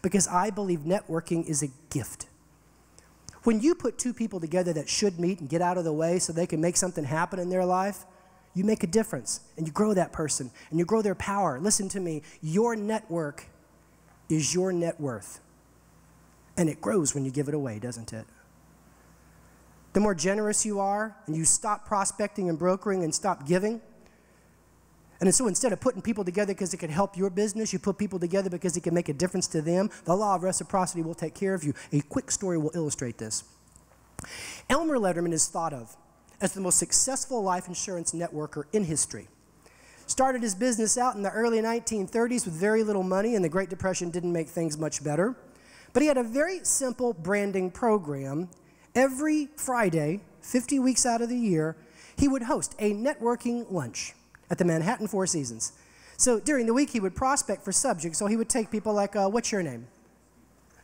because I believe networking is a gift. When you put two people together that should meet and get out of the way so they can make something happen in their life, you make a difference, and you grow that person, and you grow their power. Listen to me, your network is your net worth, and it grows when you give it away, doesn't it? The more generous you are, and you stop prospecting and brokering and stop giving, and so instead of putting people together because it can help your business, you put people together because it can make a difference to them, the law of reciprocity will take care of you. A quick story will illustrate this. Elmer Letterman is thought of as the most successful life insurance networker in history. Started his business out in the early 1930s with very little money, and the Great Depression didn't make things much better. But he had a very simple branding program. Every Friday, 50 weeks out of the year, he would host a networking lunch at the Manhattan Four Seasons. So during the week, he would prospect for subjects. So he would take people like, what's your name?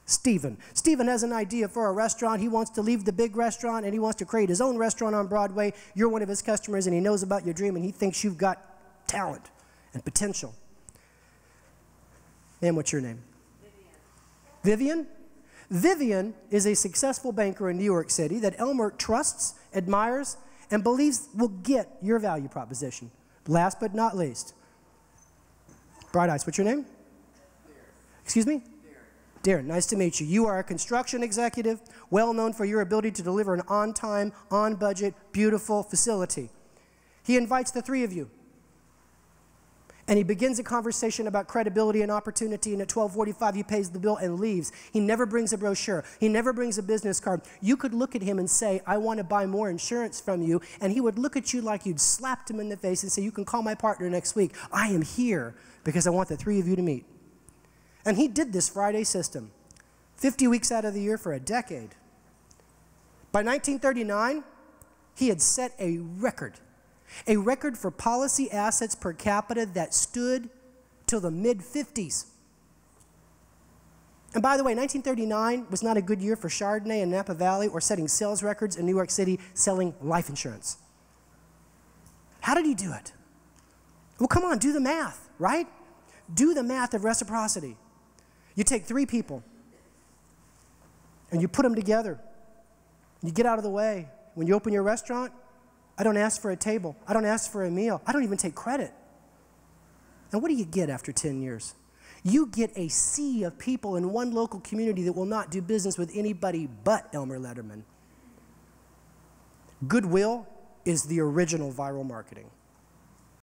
Stephen. Stephen has an idea for a restaurant. He wants to leave the big restaurant, and he wants to create his own restaurant on Broadway. You're one of his customers, and he knows about your dream, and he thinks you've got talent and potential. And what's your name? Vivian? Vivian is a successful banker in New York City that Elmer trusts, admires, and believes will get your value proposition. Last but not least, Bright Eyes, what's your name? Excuse me? Darren, nice to meet you. You are a construction executive, well known for your ability to deliver an on-time, on-budget, beautiful facility. He invites the three of you, and he begins a conversation about credibility and opportunity, and at 12:45 he pays the bill and leaves. He never brings a brochure. He never brings a business card. You could look at him and say, I want to buy more insurance from you, and he would look at you like you'd slapped him in the face and say, you can call my partner next week. I am here because I want the three of you to meet. And he did this Friday system, 50 weeks out of the year for a decade. By 1939, he had set a record for policy assets per capita that stood till the mid-50s. And by the way, 1939 was not a good year for Chardonnay in Napa Valley or setting sales records in New York City selling life insurance. How did he do it? Well, come on, do the math, right? Do the math of reciprocity. You take three people, and you put them together. You get out of the way. When you open your restaurant, I don't ask for a table. I don't ask for a meal. I don't even take credit. And what do you get after 10 years? You get a sea of people in one local community that will not do business with anybody but Elmer Letterman. Goodwill is the original viral marketing.